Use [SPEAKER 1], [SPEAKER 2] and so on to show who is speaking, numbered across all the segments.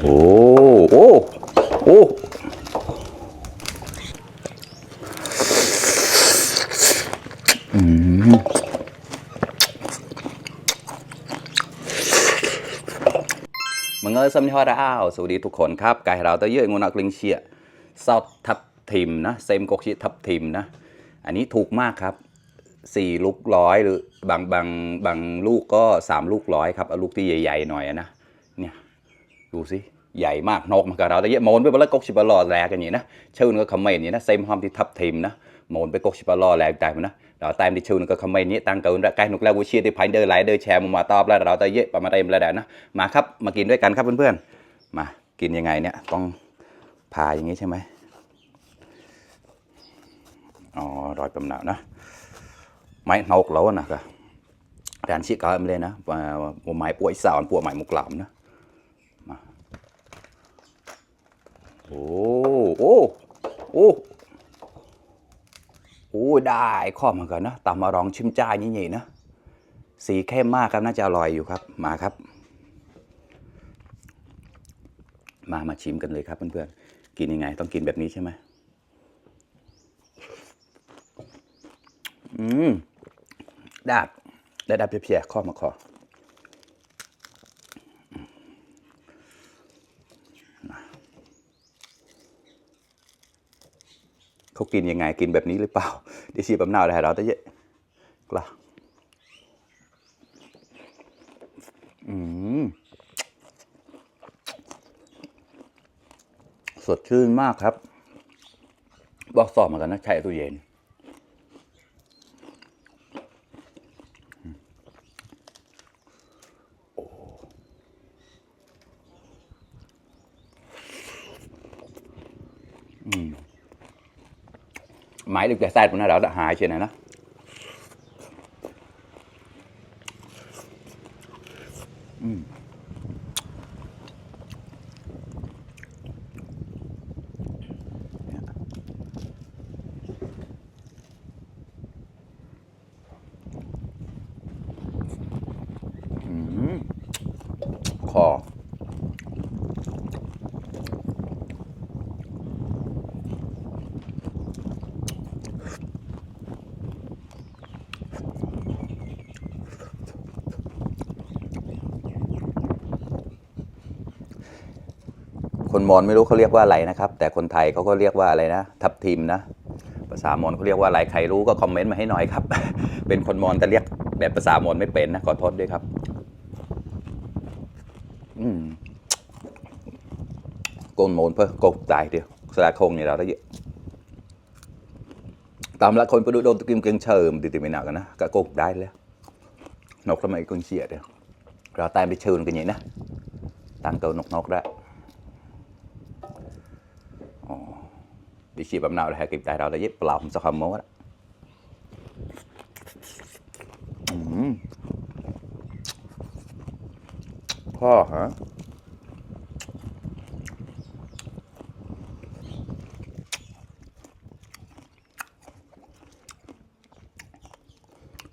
[SPEAKER 1] โอ้โอ้โอ้มึงเอ้ยสมที่ฮอดอ้าวสวัสดีทุกคนครับกายเราตัวเยอะงนักลิงเชียซอสทับทิมนะเซมกกชิทับทิมนะอันนี้ถูกมากครับ4 ลูก 100หรือบางลูกก็3 ลูก 100ครับเอาลูกที่ใหญ่ๆหน่อยนะเนี่ยดูสิใหญ่มากนกมันกับเราแต่เยอะโมนไปบนแล้วกกชิบะลอแลกันอย่างนี้นะชื่อนึงก็คอมเมนต์อย่างนี้นะเซมฮอมที่ทับทิมนะโมนไปกกชิบะลอแลแต่มันนะเราตามที่ชื่อนึงก็คอมเมนต์นี้ตั้งเกินใกล้นุกแล้วกูเชียร์ที่พันเดอร์ไลเดอร์แชร์มาตอบแล้วเราแต่เยอะประมาณเต็มแล้วนะมาครับมากินด้วยกันครับเพื่อนๆมากินยังไงเนี่ยต้องผ่าอย่างนี้ใช่ไหมอ๋อรอยประหนาวนะmáy nấu lẩu nè cả đàn chị có em lên đó và một máy bụi xào của máy một lỏng nữa mà ô ô ô ôได้ข้อมาก่อนนะตำมาลองชิมจ้านี่นี่นะสีเข้มมากครับน่าจะอร่อยอยู่ครับมาครับมาชิมกันเลยครับเพื่อนๆกินยังไงต้องกินแบบนี้ใช่ไหมได้เพียๆข้อมาขอเขากินยังไงกินแบบนี้หรือเปล่าดิชีแบบน่าได้เราแต่เยอะกล้าสดชื่นมากครับบอกสอบมากันนะใช้ตู้เย็นmáy được giải sai của nó đã hại trên này đó khoคนมอญไม่รู้เขาเรียกว่าอะไรนะครับแต่คนไทยเขาก็เรียกว่าอะไรนะทับทิมนะภาษามอญเขาเรียกว่าอะไรใครรู้ก็คอมเมนต์มาให้หน่อยครับเป็นคนมอญแต่เรียกแบบภาษามอญไม่เป็นนะขอโทษด้วยครับcôn mồn phơ cột dài đi là khôn này đó đấy tạm là khôn có đôi đôi kim kiên chờ từ từ mình nào cả nó cả cột đai lên nọc là mấy con xịa đấy rồi tay bị chườn cái nhỉ nè tăng cầu nọc đó bị xịa bầm nào là hai kịp tay đó là giúp lòng sao không mốt đó kho hả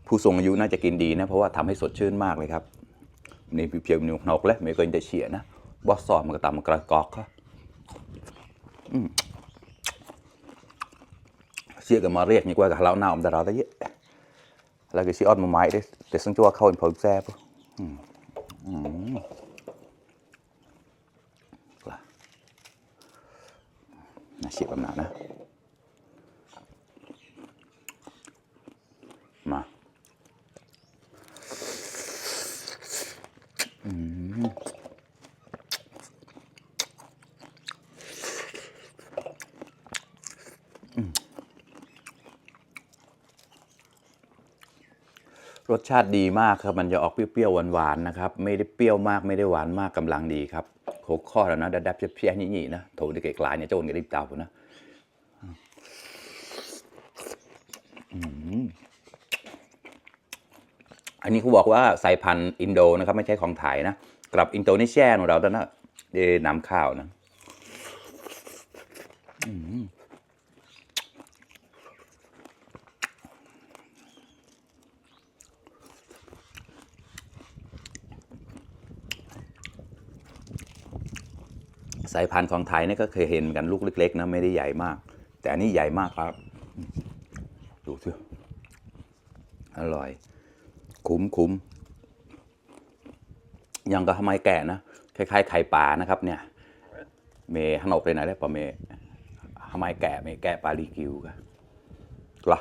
[SPEAKER 1] ผู้สูงอายุน่าจะกินดีนะเพราะว่าทำให้สดชื่นมากเลยครับนี่เพียวๆนกเลยไม่เคยได้เฉียนะบอสซอนมันก็ตามมันกระกอกเขาเชี่ยกันมาเรียกนี่กว่ากับเราหน้าอมแต่เราได้เยอะแล้วก็ชี้ออดมาไม้ได้แต่ซึ่งตัวเขาเป็นผงแซ่บน่าเชี่ยแบบนั้นนะมารสชาติดีมากครับมันจะออกเปรี้ยวๆหวานๆนะครับไม่ได้เปรี้ยวมากไม่ได้หวานมากกำลังดีครับโคข้อแล้วนะดับเพี้ยนี่นะโถดีเกลายเนี่ยโจนกับริบเตานะอันนี้เขาบอกว่าสายพันธุ์อินโดนะครับไม่ใช่ของไทยนะกลับอินโดนีเซียของเราตอนนั้นนำข้าวนะ สายพันธุ์ของไทยนี่ก็เคยเห็นกันลูกเล็กๆนะไม่ได้ใหญ่มาก แต่อันนี้ใหญ่มากครับ ดูสิอร่อย คุ้มยังก็ทำไมแก่นะคล้ายๆไข่ปลานะครับเนี่ยเมย์ขนมเลยนะได้ปะเมย์ทำไมแก่เมย์แก่ปลาลีกิวกันกล่ะ